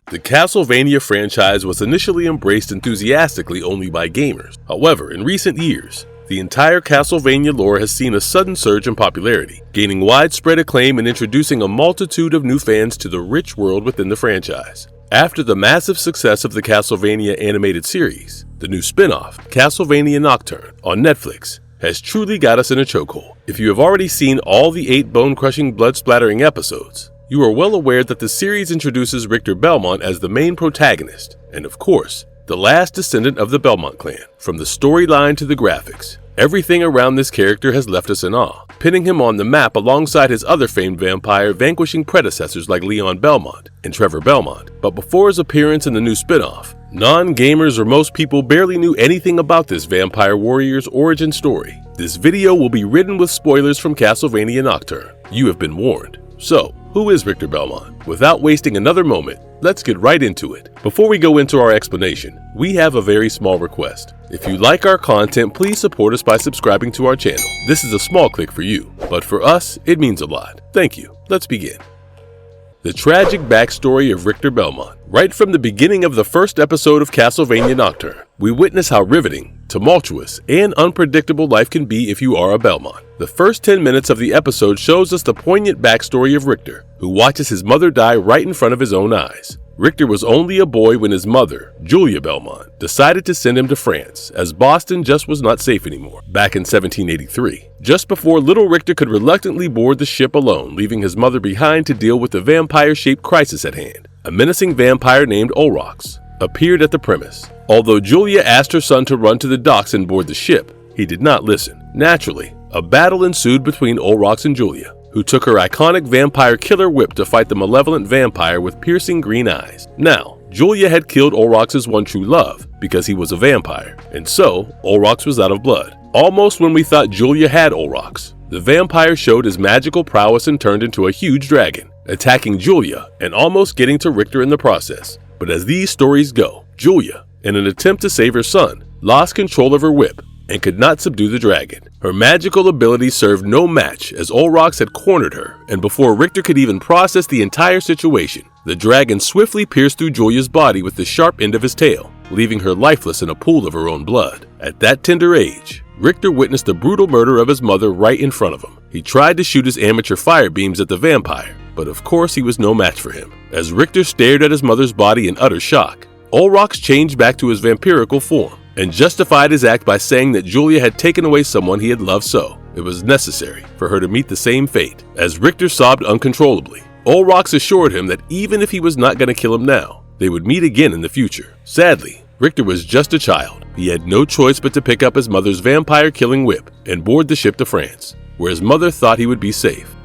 The Castlevania franchise was initially embraced enthusiastically only by gamers. However, in recent years, the entire Castlevania lore has seen a sudden surge in popularity, gaining widespread acclaim and introducing a multitude of new fans to the rich world within the franchise. After the massive success of the Castlevania animated series, the new spin-off, Castlevania Nocturne, on Netflix, has truly got us in a chokehold. If you have already seen all the 8 bone-crushing, blood-splattering episodes, you are well aware that the series introduces Richter Belmont as the main protagonist, and of course, the last descendant of the Belmont clan. From the storyline to the graphics, everything around this character has left us in awe, pinning him on the map alongside his other famed vampire vanquishing predecessors like Leon Belmont and Trevor Belmont. But before his appearance in the new spin-off, non-gamers or most people barely knew anything about this vampire warrior's origin story. This video will be ridden with spoilers from Castlevania Nocturne. You have been warned. So, who is Richter Belmont? Without wasting another moment, let's get right into it. Before we go into our explanation, we have a very small request. If you like our content, please support us by subscribing to our channel. This is a small click for you, but for us, it means a lot. Thank you. Let's begin. The tragic backstory of Richter Belmont. Right from the beginning of the first episode of Castlevania Nocturne, we witness how riveting, tumultuous, and unpredictable life can be if you are a Belmont. The first 10 minutes of the episode shows us the poignant backstory of Richter, who watches his mother die right in front of his own eyes. Richter was only a boy when his mother, Julia Belmont, decided to send him to France, as Boston just was not safe anymore, back in 1783. Just before little Richter could reluctantly board the ship alone, leaving his mother behind to deal with the vampire-shaped crisis at hand, a menacing vampire named Olrox appeared at the premise. Although Julia asked her son to run to the docks and board the ship, he did not listen. Naturally, a battle ensued between Olrox and Julia, who took her iconic vampire killer whip to fight the malevolent vampire with piercing green eyes. Now, Julia had killed Olrox's one true love because he was a vampire, and so Olrox was out of blood. Almost when we thought Julia had Olrox, the vampire showed his magical prowess and turned into a huge dragon, attacking Julia and almost getting to Richter in the process. But as these stories go, Julia, in an attempt to save her son, lost control of her whip and could not subdue the dragon. Her magical ability served no match as Olrox had cornered her, and before Richter could even process the entire situation, the dragon swiftly pierced through Julia's body with the sharp end of his tail, leaving her lifeless in a pool of her own blood. At that tender age, Richter witnessed the brutal murder of his mother right in front of him. He tried to shoot his amateur fire beams at the vampire, but of course he was no match for him. As Richter stared at his mother's body in utter shock, Olrox changed back to his vampirical form and justified his act by saying that Julia had taken away someone he had loved, so it was necessary for her to meet the same fate. As Richter sobbed uncontrollably, Olrox assured him that even if he was not going to kill him now, they would meet again in the future. Sadly, Richter was just a child. He had no choice but to pick up his mother's vampire-killing whip and board the ship to France, where his mother thought he would be safe.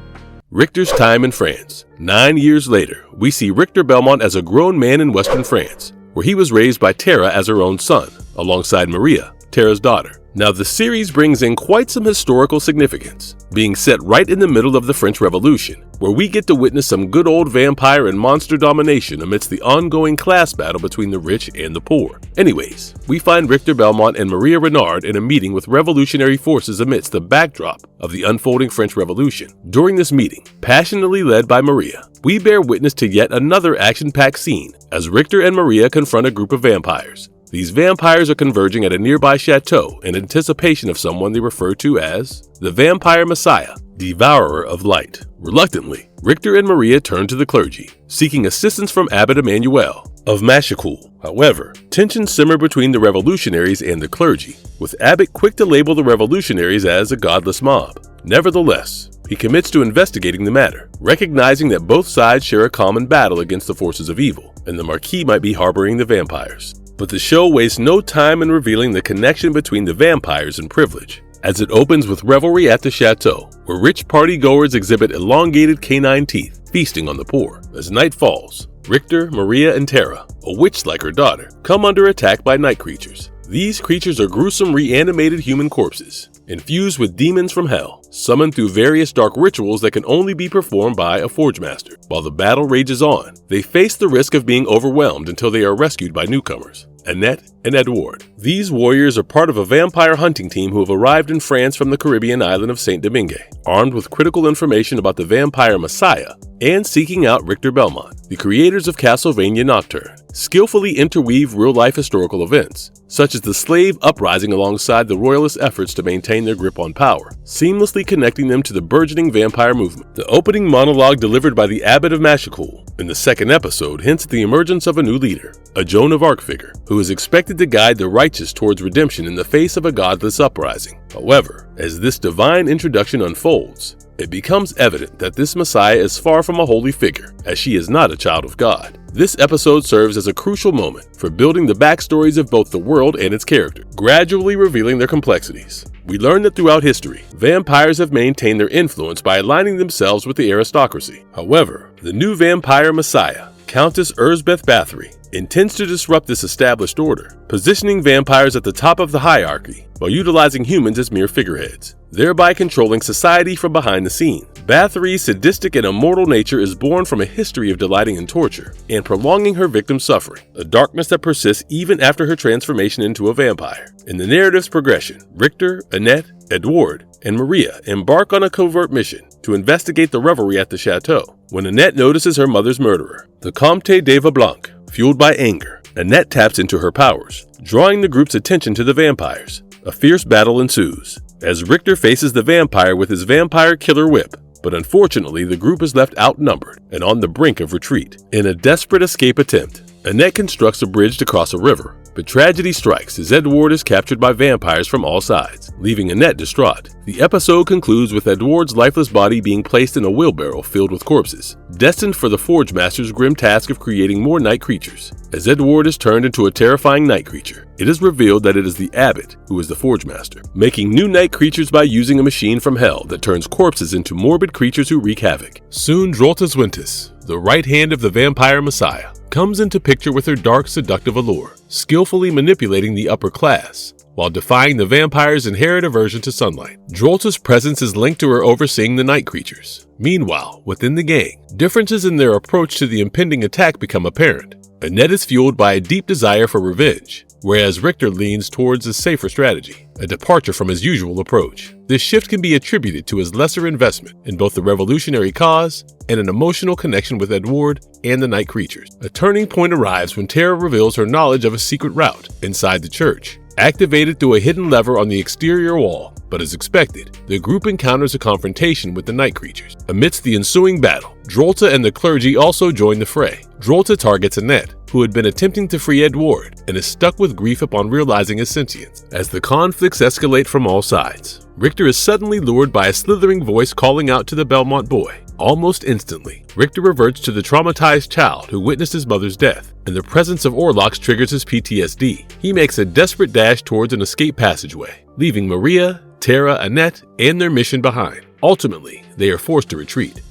Richter's time in France. 9 years later, we see Richter Belmont as a grown man in Western France, where he was raised by Tara as her own son, alongside Maria, Tara's daughter. Now, the series brings in quite some historical significance, being set right in the middle of the French Revolution, where we get to witness some good old vampire and monster domination amidst the ongoing class battle between the rich and the poor. Anyways, we find Richter Belmont and Maria Renard in a meeting with revolutionary forces amidst the backdrop of the unfolding French Revolution. During this meeting, passionately led by Maria, we bear witness to yet another action-packed scene as Richter and Maria confront a group of vampires. These vampires are converging at a nearby chateau in anticipation of someone they refer to as the Vampire Messiah, Devourer of Light. Reluctantly, Richter and Maria turn to the clergy, seeking assistance from Abbot Emmanuel of Machicool. However, tensions simmer between the revolutionaries and the clergy, with Abbot quick to label the revolutionaries as a godless mob. Nevertheless, he commits to investigating the matter, recognizing that both sides share a common battle against the forces of evil, and the Marquis might be harboring the vampires. But the show wastes no time in revealing the connection between the vampires and privilege, as it opens with revelry at the chateau, where rich party-goers exhibit elongated canine teeth, feasting on the poor. As night falls, Richter, Maria, and Tara, a witch like her daughter, come under attack by night creatures. These creatures are gruesome reanimated human corpses, infused with demons from hell, summoned through various dark rituals that can only be performed by a forge master. While the battle rages on, they face the risk of being overwhelmed until they are rescued by newcomers, Annette and Edward. These warriors are part of a vampire hunting team who have arrived in France from the Caribbean island of Saint Domingue, armed with critical information about the vampire Messiah and seeking out Richter Belmont. The creators of Castlevania Nocturne skillfully interweave real-life historical events, such as the slave uprising alongside the royalist efforts to maintain their grip on power, seamlessly connecting them to the burgeoning vampire movement. The opening monologue delivered by the Abbot of Machicool in the second episode hints at the emergence of a new leader, a Joan of Arc figure, who is expected to guide the righteous towards redemption in the face of a godless uprising. However, as this divine introduction unfolds, it becomes evident that this Messiah is far from a holy figure, as she is not a child of God. This episode serves as a crucial moment for building the backstories of both the world and its character, gradually revealing their complexities. We learn that throughout history, vampires have maintained their influence by aligning themselves with the aristocracy. However, the new vampire Messiah, Countess Erzbeth Bathory, intends to disrupt this established order, positioning vampires at the top of the hierarchy while utilizing humans as mere figureheads, thereby controlling society from behind the scenes. Bathory's sadistic and immortal nature is born from a history of delighting in torture and prolonging her victim's suffering, a darkness that persists even after her transformation into a vampire. In the narrative's progression, Richter, Annette, Edward, and Maria embark on a covert mission to investigate the revelry at the chateau, when Annette notices her mother's murderer, the Comte de Vaublanc. Fueled by anger, Annette taps into her powers, drawing the group's attention to the vampires. A fierce battle ensues, as Richter faces the vampire with his vampire killer whip, but unfortunately the group is left outnumbered and on the brink of retreat. In a desperate escape attempt, Annette constructs a bridge to cross a river, but tragedy strikes as Edward is captured by vampires from all sides, leaving Annette distraught. The episode concludes with Edward's lifeless body being placed in a wheelbarrow filled with corpses, destined for the Forge Master's grim task of creating more night creatures. As Edward is turned into a terrifying night creature, it is revealed that it is the Abbot who is the Forge Master, making new night creatures by using a machine from hell that turns corpses into morbid creatures who wreak havoc. Soon Droltas Wintis, the right hand of the vampire Messiah, comes into picture with her dark, seductive allure, skillfully manipulating the upper class, while defying the vampire's inherent aversion to sunlight. Drolta's presence is linked to her overseeing the night creatures. Meanwhile, within the gang, differences in their approach to the impending attack become apparent. Annette is fueled by a deep desire for revenge, whereas Richter leans towards a safer strategy, a departure from his usual approach. This shift can be attributed to his lesser investment in both the revolutionary cause and an emotional connection with Edward and the night creatures. A turning point arrives when Tara reveals her knowledge of a secret route inside the church, activated through a hidden lever on the exterior wall. But as expected, the group encounters a confrontation with the night creatures. Amidst the ensuing battle, Drolta and the clergy also join the fray. Drolta targets Annette, who had been attempting to free Edward and is stuck with grief upon realizing his sentience. As the conflicts escalate from all sides, Richter is suddenly lured by a slithering voice calling out to the Belmont boy. Almost instantly, Richter reverts to the traumatized child who witnessed his mother's death, and the presence of Orlocks triggers his PTSD. He makes a desperate dash towards an escape passageway, leaving Maria, Tara, Annette, and their mission behind. Ultimately, they are forced to retreat.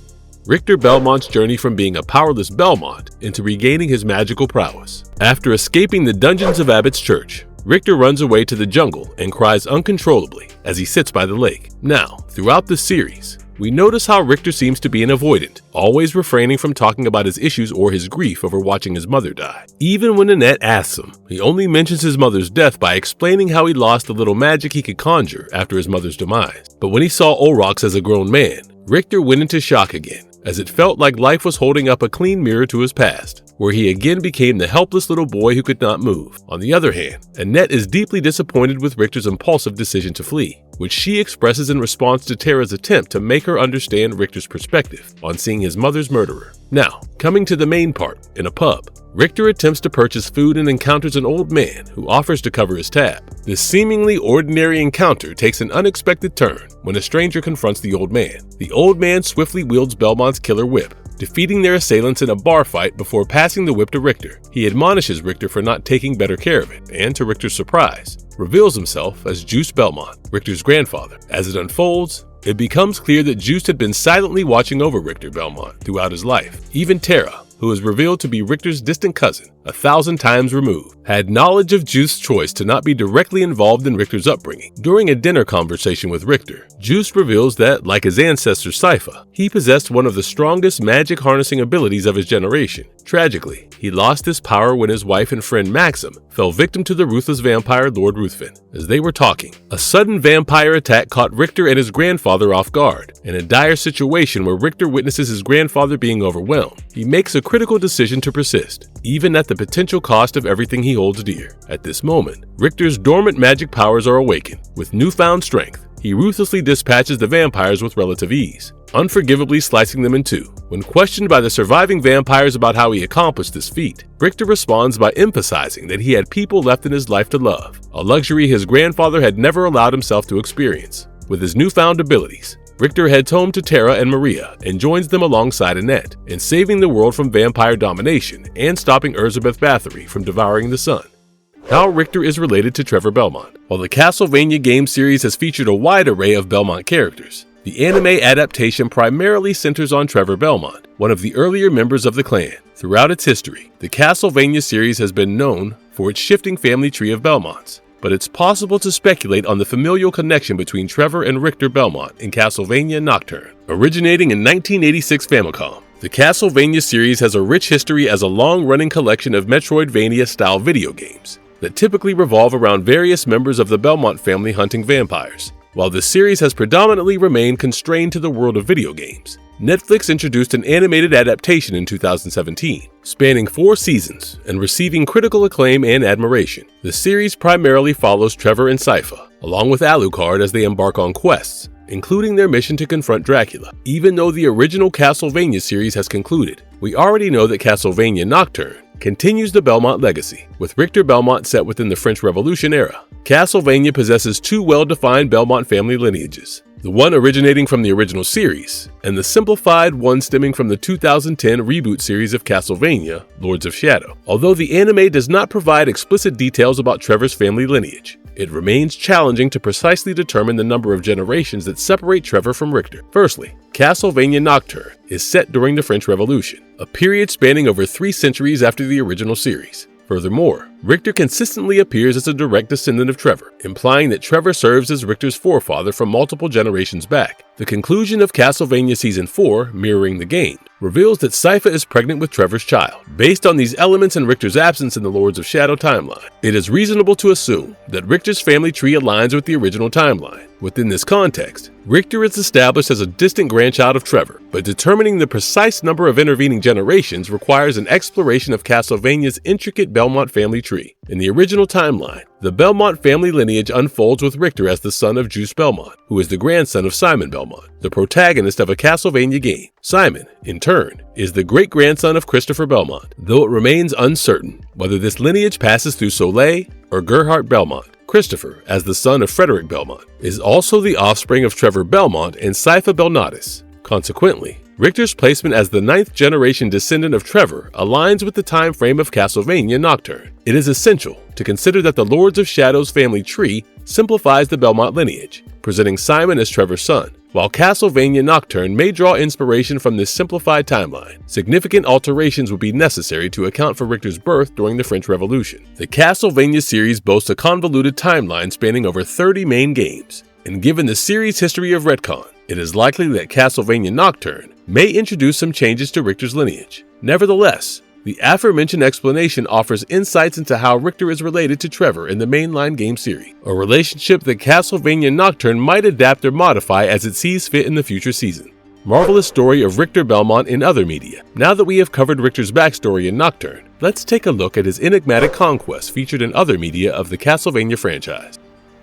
Richter Belmont's journey from being a powerless Belmont into regaining his magical prowess. After escaping the dungeons of Abbott's Church, Richter runs away to the jungle and cries uncontrollably as he sits by the lake. Now, throughout the series, we notice how Richter seems to be an avoidant, always refraining from talking about his issues or his grief over watching his mother die. Even when Annette asks him, he only mentions his mother's death by explaining how he lost the little magic he could conjure after his mother's demise. But when he saw Olrox as a grown man, Richter went into shock again, as it felt like life was holding up a clean mirror to his past, where he again became the helpless little boy who could not move. On the other hand, Annette is deeply disappointed with Richter's impulsive decision to flee, which she expresses in response to Tara's attempt to make her understand Richter's perspective on seeing his mother's murderer. Now, coming to the main part, in a pub, Richter attempts to purchase food and encounters an old man who offers to cover his tab. This seemingly ordinary encounter takes an unexpected turn when a stranger confronts the old man. The old man swiftly wields Belmont's killer whip, defeating their assailants in a bar fight before passing the whip to Richter. He admonishes Richter for not taking better care of it, and to Richter's surprise, reveals himself as Juice Belmont, Richter's grandfather. As it unfolds, it becomes clear that Juice had been silently watching over Richter Belmont throughout his life. Even Tara, who is revealed to be Richter's distant cousin, 1,000 times removed, had knowledge of Juice's choice to not be directly involved in Richter's upbringing. During a dinner conversation with Richter, Juice reveals that, like his ancestor Sypha, he possessed one of the strongest magic harnessing abilities of his generation. Tragically, he lost this power when his wife and friend Maxim fell victim to the ruthless vampire Lord Ruthven. As they were talking, a sudden vampire attack caught Richter and his grandfather off guard. In a dire situation where Richter witnesses his grandfather being overwhelmed, he makes a critical decision to persist, even at the potential cost of everything he holds dear. At this moment, Richter's dormant magic powers are awakened. With newfound strength, he ruthlessly dispatches the vampires with relative ease, unforgivably slicing them in two. When questioned by the surviving vampires about how he accomplished this feat, Richter responds by emphasizing that he had people left in his life to love, a luxury his grandfather had never allowed himself to experience. With his newfound abilities, Richter heads home to Tara and Maria and joins them alongside Annette in saving the world from vampire domination and stopping Elizabeth Bathory from devouring the sun. How Richter is related to Trevor Belmont. While the Castlevania game series has featured a wide array of Belmont characters, the anime adaptation primarily centers on Trevor Belmont, one of the earlier members of the clan. Throughout its history, the Castlevania series has been known for its shifting family tree of Belmonts, but it's possible to speculate on the familial connection between Trevor and Richter Belmont in Castlevania Nocturne. Originating in 1986 Famicom, the Castlevania series has a rich history as a long-running collection of Metroidvania-style video games that typically revolve around various members of the Belmont family hunting vampires. While the series has predominantly remained constrained to the world of video games, Netflix introduced an animated adaptation in 2017, spanning 4 seasons and receiving critical acclaim and admiration. The series primarily follows Trevor and Sypha, along with Alucard as they embark on quests, including their mission to confront Dracula. Even though the original Castlevania series has concluded, we already know that Castlevania Nocturne continues the Belmont legacy, with Richter Belmont set within the French Revolution era. Castlevania possesses 2 well-defined Belmont family lineages, the one originating from the original series, and the simplified one stemming from the 2010 reboot series of Castlevania, Lords of Shadow. Although the anime does not provide explicit details about Trevor's family lineage, it remains challenging to precisely determine the number of generations that separate Trevor from Richter. Firstly, Castlevania Nocturne is set during the French Revolution, a period spanning over 3 centuries after the original series. Furthermore, Richter consistently appears as a direct descendant of Trevor, implying that Trevor serves as Richter's forefather from multiple generations back. The conclusion of Castlevania Season 4, mirroring the game, reveals that Sypha is pregnant with Trevor's child. Based on these elements and Richter's absence in the Lords of Shadow timeline, it is reasonable to assume that Richter's family tree aligns with the original timeline. Within this context, Richter is established as a distant grandchild of Trevor, but determining the precise number of intervening generations requires an exploration of Castlevania's intricate Belmont family tree. In the original timeline, the Belmont family lineage unfolds with Richter as the son of Juice Belmont, who is the grandson of Simon Belmont, the protagonist of a Castlevania game. Simon, in turn, is the great-grandson of Christopher Belmont, though it remains uncertain whether this lineage passes through Soleil or Gerhard Belmont. Christopher, as the son of Frederick Belmont, is also the offspring of Trevor Belmont and Sypha Belnatus. Consequently, Richter's placement as the 9th-generation descendant of Trevor aligns with the time frame of Castlevania Nocturne. It is essential to consider that the Lords of Shadow's family tree simplifies the Belmont lineage, presenting Simon as Trevor's son. While Castlevania Nocturne may draw inspiration from this simplified timeline, significant alterations would be necessary to account for Richter's birth during the French Revolution. The Castlevania series boasts a convoluted timeline spanning over 30 main games, and given the series' history of retcon, it is likely that Castlevania Nocturne may introduce some changes to Richter's lineage. Nevertheless, the aforementioned explanation offers insights into how Richter is related to Trevor in the mainline game series, a relationship that Castlevania Nocturne might adapt or modify as it sees fit in the future season. Marvelous story of Richter Belmont in other media. Now that we have covered Richter's backstory in Nocturne, let's take a look at his enigmatic conquests featured in other media of the Castlevania franchise.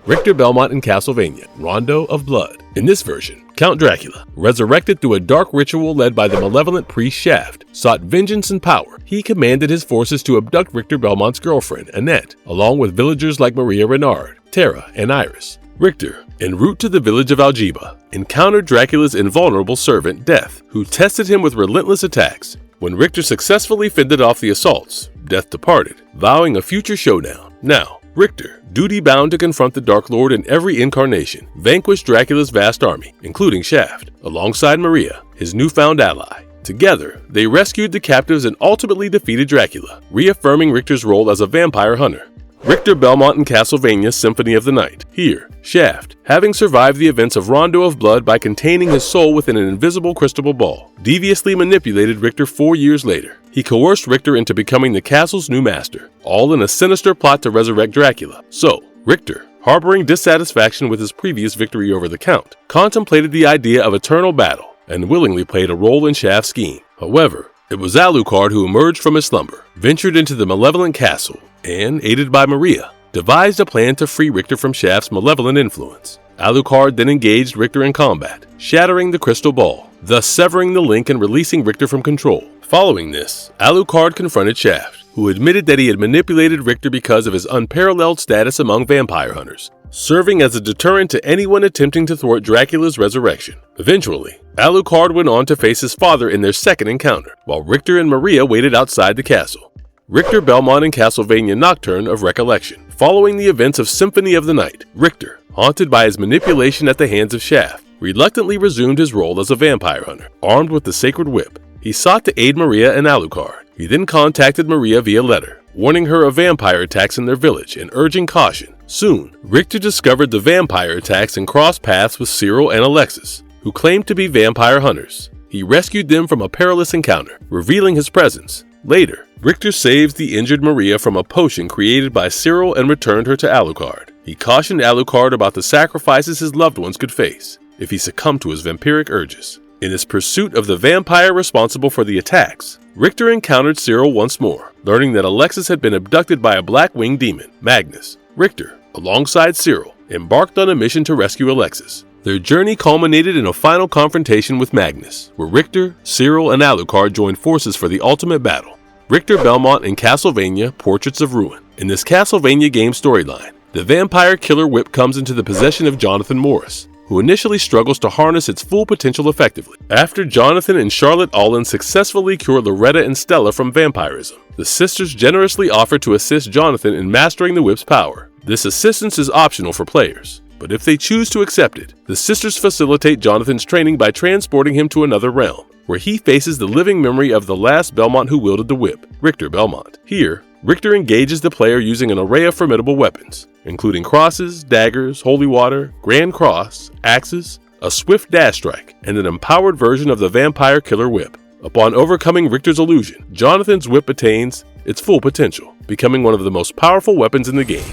Richter Belmont in Castlevania, Rondo of Blood. In this version, Count Dracula, resurrected through a dark ritual led by the malevolent priest Shaft, sought vengeance and power. He commanded his forces to abduct Richter Belmont's girlfriend, Annette, along with villagers like Maria Renard, Tara, and Iris. Richter, en route to the village of Algiba, encountered Dracula's invulnerable servant, Death, who tested him with relentless attacks. When Richter successfully fended off the assaults, Death departed, vowing a future showdown. Now, Richter, duty-bound to confront the Dark Lord in every incarnation, vanquished Dracula's vast army, including Shaft, alongside Maria, his newfound ally. Together, they rescued the captives and ultimately defeated Dracula, reaffirming Richter's role as a vampire hunter. Richter Belmont in Castlevania Symphony of the Night. Here, Shaft, having survived the events of Rondo of Blood by containing his soul within an invisible crystal ball, deviously manipulated Richter 4 years later. He coerced Richter into becoming the castle's new master, all in a sinister plot to resurrect Dracula. So, Richter, harboring dissatisfaction with his previous victory over the Count, contemplated the idea of eternal battle and willingly played a role in Shaft's scheme. However, it was Alucard who emerged from his slumber, ventured into the malevolent castle, and, aided by Maria, devised a plan to free Richter from Shaft's malevolent influence. Alucard then engaged Richter in combat, shattering the crystal ball, thus severing the link and releasing Richter from control. Following this, Alucard confronted Shaft, who admitted that he had manipulated Richter because of his unparalleled status among vampire hunters, serving as a deterrent to anyone attempting to thwart Dracula's resurrection. Eventually, Alucard went on to face his father in their second encounter, while Richter and Maria waited outside the castle. Richter Belmont in Castlevania Nocturne of Recollection. Following the events of Symphony of the Night, Richter, haunted by his manipulation at the hands of Shaft, reluctantly resumed his role as a vampire hunter. Armed with the sacred whip, he sought to aid Maria and Alucard. He then contacted Maria via letter, warning her of vampire attacks in their village and urging caution. Soon, Richter discovered the vampire attacks and crossed paths with Cyril and Alexis, who claimed to be vampire hunters. He rescued them from a perilous encounter, revealing his presence. Later, Richter saves the injured Maria from a potion created by Cyril and returned her to Alucard. He cautioned Alucard about the sacrifices his loved ones could face if he succumbed to his vampiric urges. In his pursuit of the vampire responsible for the attacks, Richter encountered Cyril once more, learning that Alexis had been abducted by a black-winged demon, Magnus. Richter, alongside Cyril, embarked on a mission to rescue Alexis. Their journey culminated in a final confrontation with Magnus, where Richter, Cyril, and Alucard joined forces for the ultimate battle. Richter Belmont in Castlevania Portraits of Ruin. In this Castlevania game storyline, the vampire killer whip comes into the possession of Jonathan Morris, who initially struggles to harness its full potential effectively. After Jonathan and Charlotte Allen successfully cure Loretta and Stella from vampirism, the sisters generously offer to assist Jonathan in mastering the whip's power. This assistance is optional for players, but if they choose to accept it, the sisters facilitate Jonathan's training by transporting him to another realm, where he faces the living memory of the last Belmont who wielded the whip, Richter Belmont. Here, Richter engages the player using an array of formidable weapons, including crosses, daggers, holy water, grand cross, axes, a swift dash strike, and an empowered version of the vampire killer whip. Upon overcoming Richter's illusion, Jonathan's whip attains its full potential, becoming one of the most powerful weapons in the game.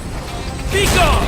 Be gone!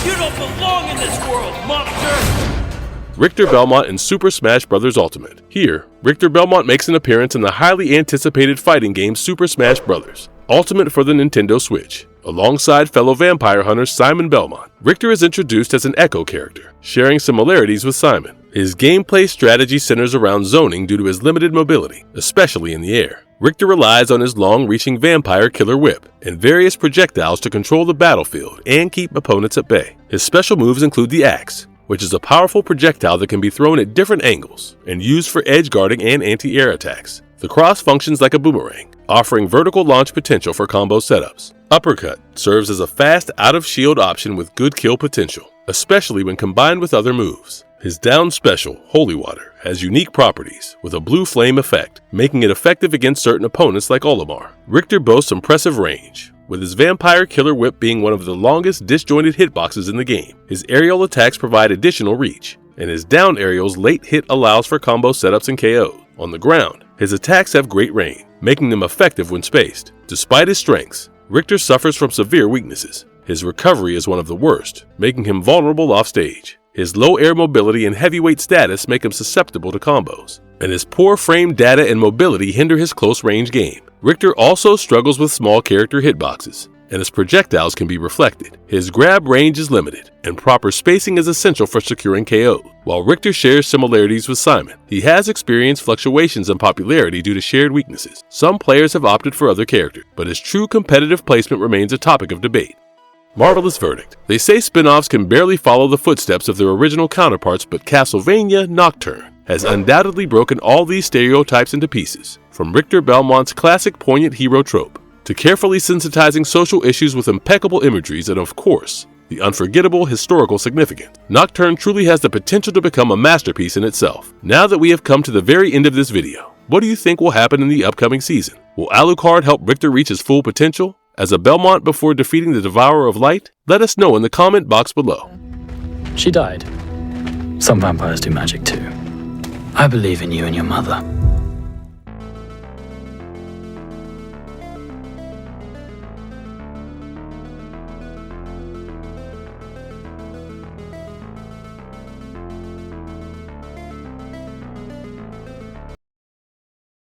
You don't belong in this world, monster! Richter Belmont in Super Smash Bros. Ultimate. Here, Richter Belmont makes an appearance in the highly anticipated fighting game Super Smash Bros. Ultimate for the Nintendo Switch. Alongside fellow vampire hunter Simon Belmont, Richter is introduced as an Echo character, sharing similarities with Simon. His gameplay strategy centers around zoning due to his limited mobility, especially in the air. Richter relies on his long-reaching vampire killer whip and various projectiles to control the battlefield and keep opponents at bay. His special moves include the axe, which is a powerful projectile that can be thrown at different angles and used for edge guarding and anti-air attacks. The cross functions like a boomerang, offering vertical launch potential for combo setups. Uppercut serves as a fast out-of-shield option with good kill potential, especially when combined with other moves. His down special, Holy Water, has unique properties with a blue flame effect, making it effective against certain opponents like Olimar. Richter boasts impressive range, with his vampire killer whip being one of the longest disjointed hitboxes in the game. His aerial attacks provide additional reach, and his down aerial's late hit allows for combo setups and KOs. On the ground, his attacks have great range, making them effective when spaced. Despite his strengths, Richter suffers from severe weaknesses. His recovery is one of the worst, making him vulnerable offstage. His low air mobility and heavyweight status make him susceptible to combos, and his poor frame data and mobility hinder his close-range game. Richter also struggles with small character hitboxes, and his projectiles can be reflected. His grab range is limited, and proper spacing is essential for securing KO. While Richter shares similarities with Simon, he has experienced fluctuations in popularity due to shared weaknesses. Some players have opted for other characters, but his true competitive placement remains a topic of debate. Marvelous verdict. They say spin-offs can barely follow the footsteps of their original counterparts, but Castlevania Nocturne has undoubtedly broken all these stereotypes into pieces, from Richter Belmont's classic poignant hero trope, to carefully sensitizing social issues with impeccable imageries and, of course, the unforgettable historical significance. Nocturne truly has the potential to become a masterpiece in itself. Now that we have come to the very end of this video, What do you think will happen in the upcoming season? Will Alucard help Richter reach his full potential as a Belmont before defeating the Devourer of Light? Let us know in the comment box below. She died. Some vampires do magic too. I believe in you and your mother.